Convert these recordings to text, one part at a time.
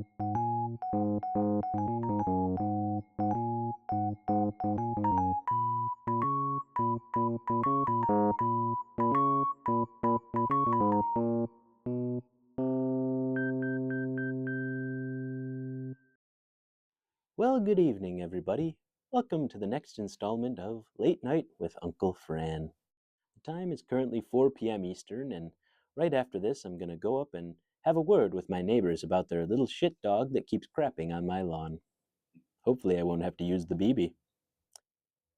Well, good evening, everybody. Welcome to the next installment of Late Night with Uncle Fran. The time is currently 4 p.m. Eastern, and right after this, I'm going to go up and have a word with my neighbors about their little shit dog that keeps crapping on my lawn. Hopefully, I won't have to use the BB.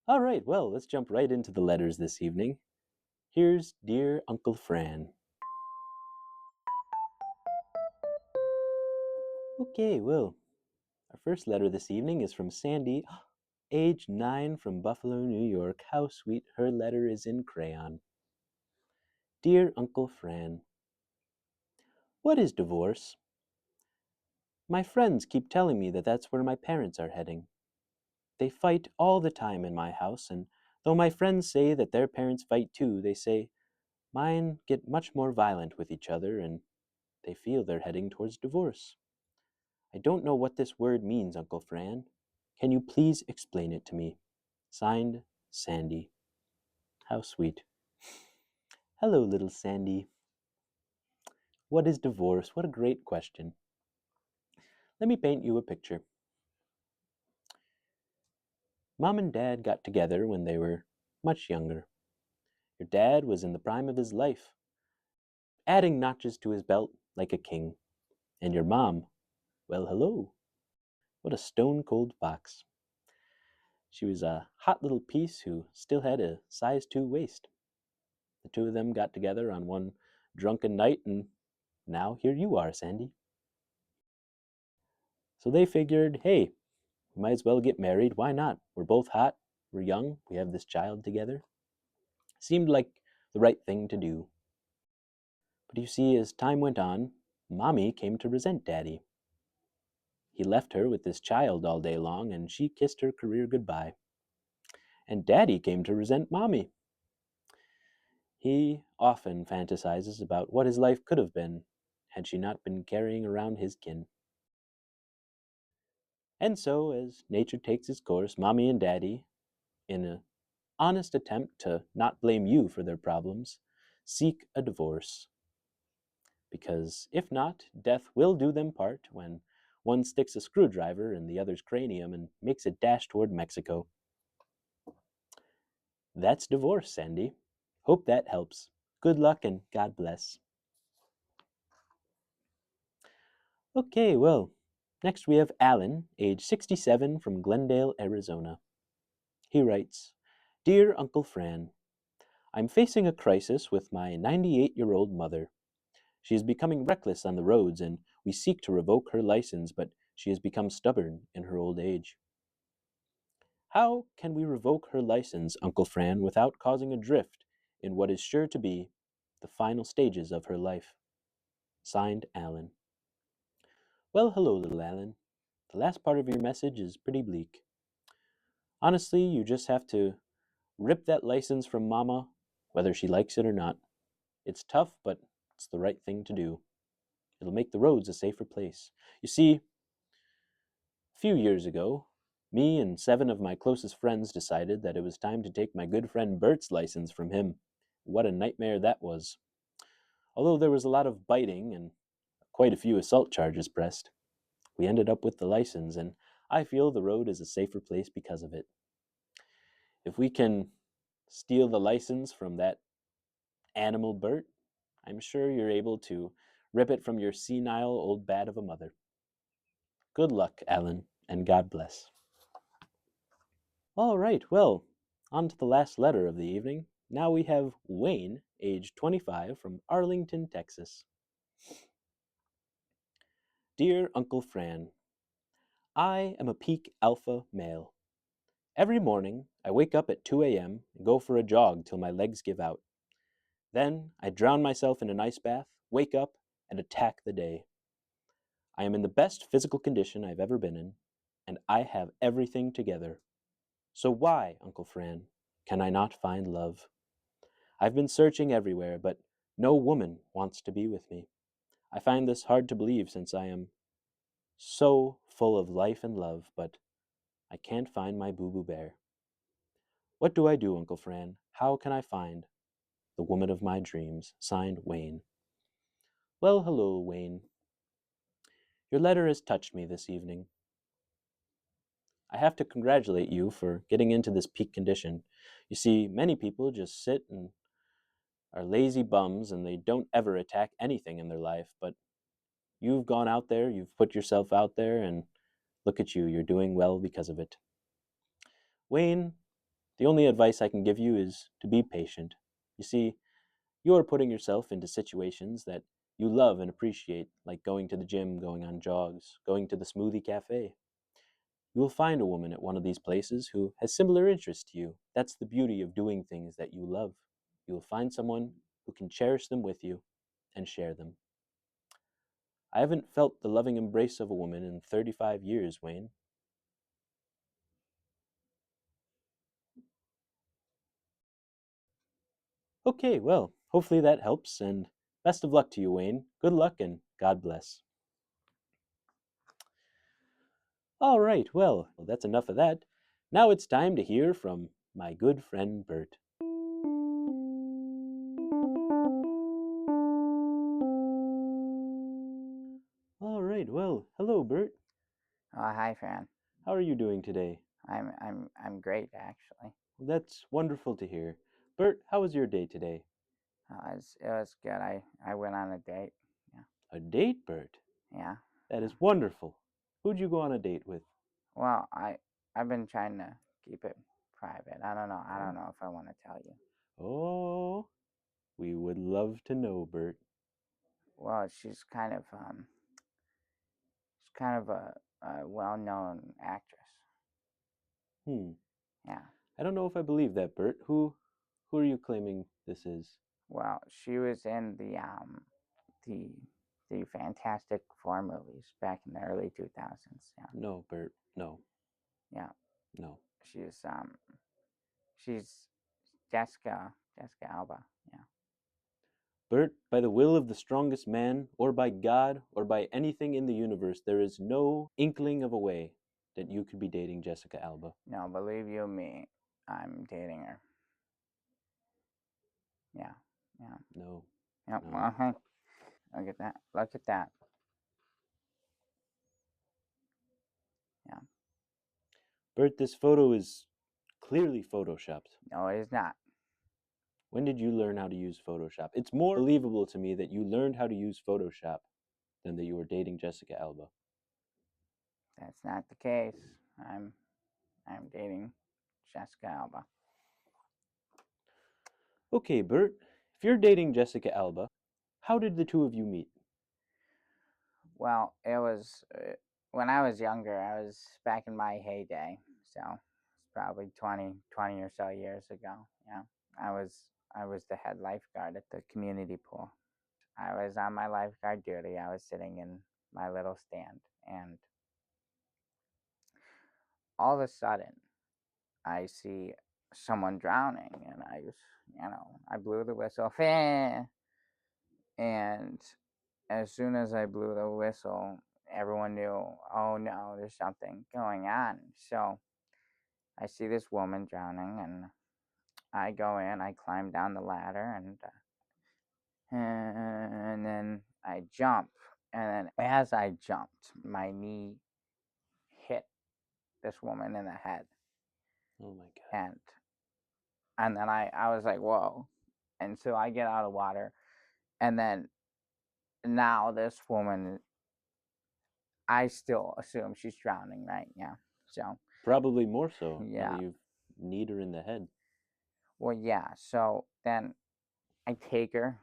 All right, well, let's jump right into the letters this evening. Here's Dear Uncle Fran. Okay, well, our first letter this evening is from Sandy, age 9, from Buffalo, New York. How sweet, her letter is in crayon. Dear Uncle Fran, what is divorce? My friends keep telling me that that's where my parents are heading. They fight all the time in my house, and though my friends say that their parents fight too, they say mine get much more violent with each other, and they feel they're heading towards divorce. I don't know what this word means, Uncle Fran. Can you please explain it to me? Signed, Sandy. How sweet. Hello, little Sandy. What is divorce? What a great question. Let me paint you a picture. Mom and Dad got together when they were much younger. Your dad was in the prime of his life, adding notches to his belt like a king. And your mom, well, hello. What a stone cold fox. She was a hot little piece who still had a size 2 waist. The two of them got together on one drunken night, and now here you are, Sandy. So they figured, hey, we might as well get married. Why not? We're both hot, we're young, we have this child together. Seemed like the right thing to do. But you see, as time went on, Mommy came to resent Daddy. He left her with this child all day long, and she kissed her career goodbye. And Daddy came to resent Mommy. He often fantasizes about what his life could have been had she not been carrying around his kin. And so, as nature takes its course, Mommy and Daddy, in an honest attempt to not blame you for their problems, seek a divorce. Because if not, death will do them part when one sticks a screwdriver in the other's cranium and makes a dash toward Mexico. That's divorce, Sandy. Hope that helps. Good luck and God bless. Okay, well, next we have Alan, age 67, from Glendale, Arizona. He writes, Dear Uncle Fran, I'm facing a crisis with my 98-year-old mother. She is becoming reckless on the roads, and we seek to revoke her license, but she has become stubborn in her old age. How can we revoke her license, Uncle Fran, without causing a drift in what is sure to be the final stages of her life? Signed, Alan. Well, hello, little Alan. The last part of your message is pretty bleak. Honestly, you just have to rip that license from Mama, whether she likes it or not. It's tough, but it's the right thing to do. It'll make the roads a safer place. You see, a few years ago, me and 7 of my closest friends decided that it was time to take my good friend Bert's license from him. What a nightmare that was. Although there was a lot of biting and quite a few assault charges pressed, we ended up with the license, and I feel the road is a safer place because of it. If we can steal the license from that animal Bert, I'm sure you're able to rip it from your senile old bat of a mother. Good luck, Alan, and God bless. All right, well, on to the last letter of the evening. Now we have Wayne, age 25, from Arlington, Texas. Dear Uncle Fran, I am a peak alpha male. Every morning, I wake up at 2 a.m. and go for a jog till my legs give out. Then I drown myself in an ice bath, wake up, and attack the day. I am in the best physical condition I've ever been in, and I have everything together. So why, Uncle Fran, can I not find love? I've been searching everywhere, but no woman wants to be with me. I find this hard to believe since I am so full of life and love, but I can't find my Boo Boo Bear. What do I do, Uncle Fran? How can I find the woman of my dreams? Signed, Wayne. Well, hello, Wayne. Your letter has touched me this evening. I have to congratulate you for getting into this peak condition. You see, many people just sit and are lazy bums and they don't ever attack anything in their life, but you've gone out there, you've put yourself out there, and look at you, you're doing well because of it. Wayne, the only advice I can give you is to be patient. You see, you are putting yourself into situations that you love and appreciate, like going to the gym, going on jogs, going to the smoothie cafe. You will find a woman at one of these places who has similar interests to you. That's the beauty of doing things that you love. You will find someone who can cherish them with you and share them. I haven't felt the loving embrace of a woman in 35 years, Wayne. Okay, well, hopefully that helps, and best of luck to you, Wayne. Good luck and God bless. All right, well, that's enough of that. Now it's time to hear from my good friend Bert. All right, well, hello, Bert. Oh, hi, Fran. How are you doing today? I'm great actually. That's wonderful to hear. Bert, how was your day today? It was good. I went on a date. Yeah, A date, Bert? yeah, That yeah. is wonderful. Who'd you go on a date with? Well, I've been trying to keep it private. I don't know. I don't Oh, know if I want to tell you. oh, we would love to know, Bert. Well, she's kind of a well-known actress. Hmm. Yeah. I don't know if I believe that, Bert. Who are you claiming this is? Well, she was in the the Fantastic Four movies back in the early 2000s. Yeah. No, Bert. No, Yeah. no. She's um she's Jessica Alba. Yeah. Bert, by the will of the strongest man, or by God, or by anything in the universe, there is no inkling of a way that you could be dating Jessica Alba. No, believe you me, I'm dating her. Yeah, yeah, No, yeah. no. Look at that. Look at that. Yeah. Bert, this photo is clearly photoshopped. No, it is not. When did you learn how to use Photoshop? It's more believable to me that you learned how to use Photoshop than that you were dating Jessica Alba. That's not the case. I'm dating Jessica Alba. Okay, Bert, if you're dating Jessica Alba, how did the two of you meet? Well, it was when I was younger. I was back in my heyday, so it's probably 20 or so years ago. Yeah, I was the head lifeguard at the community pool. I was on my lifeguard duty. I was sitting in my little stand, and all of a sudden, I see someone drowning, and I blew the whistle, and as soon as I blew the whistle, everyone knew, oh no, there's something going on. So I see this woman drowning, and I go in, I climb down the ladder, and then I jump, and then as I jumped, my knee hit this woman in the head, Oh my god. and then I was like, whoa. And so I get out of the water, and then now this woman, I still assume she's drowning, right? Yeah. So Probably more so now that yeah. you've kneed her in the head. Well, yeah. So then I take her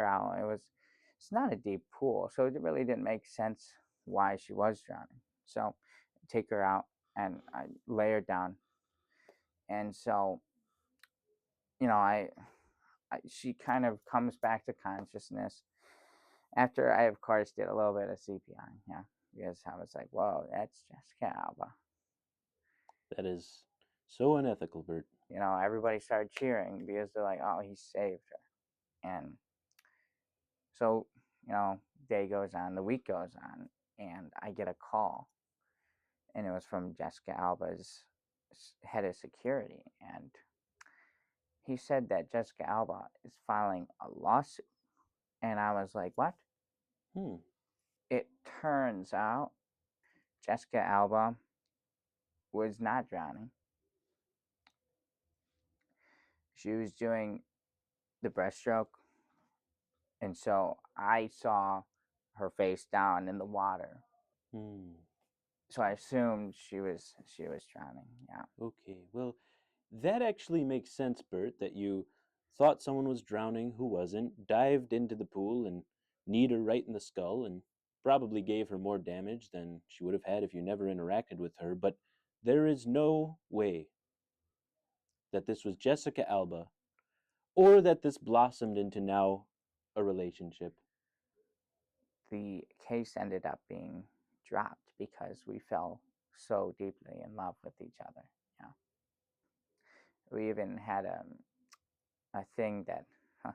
out. It's not a deep pool, so it really didn't make sense why she was drowning. So I take her out and I lay her down, and so you know she kind of comes back to consciousness after I, of course, did a little bit of CPI. Yeah, because I was like, whoa, that's Jessica Alba. That is so unethical, Bert. Everybody started cheering because they're like, oh, he saved her. And so, day goes on, the week goes on, and I get a call, and it was from Jessica Alba's head of security, and he said that Jessica Alba is filing a lawsuit, and I was like, "What?" Hmm. It turns out Jessica Alba was not drowning. She was doing the breaststroke, and so I saw her face down in the water. Hmm. So I assumed she was drowning. Yeah, Okay. Well, that actually makes sense, Bert, that you thought someone was drowning who wasn't, dived into the pool and kneed her right in the skull, and probably gave her more damage than she would have had if you never interacted with her. But there is no way that this was Jessica Alba or that this blossomed into now a relationship. the case ended up being dropped because we fell so deeply in love with each other. Yeah, we even had a thing that, huh,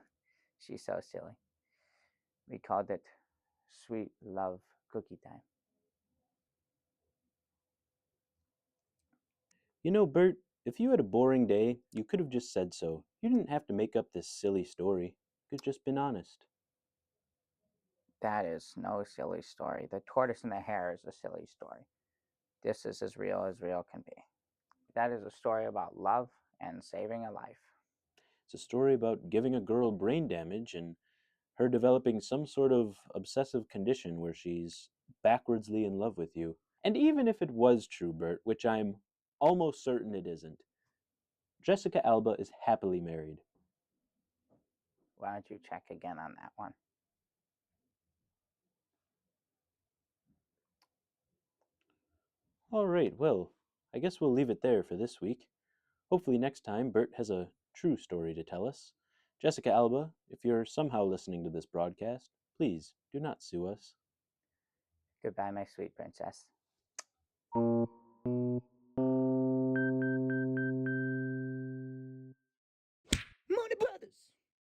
she's so silly. We called it sweet love cookie time. You know, Bert, if you had a boring day, you could have just said so. You didn't have to make up this silly story. You could have just been honest. That is no silly story. The tortoise and the hare is a silly story. This is as real can be. That is a story about love and saving a life. It's a story about giving a girl brain damage and her developing some sort of obsessive condition where she's backwardsly in love with you. And even if it was true, Bert, which I'm almost certain it isn't, Jessica Alba is happily married. Why don't you check again on that one? All right, well, I guess we'll leave it there for this week. Hopefully, next time, Bert has a true story to tell us. Jessica Alba, if you're somehow listening to this broadcast, please do not sue us. Goodbye, my sweet princess.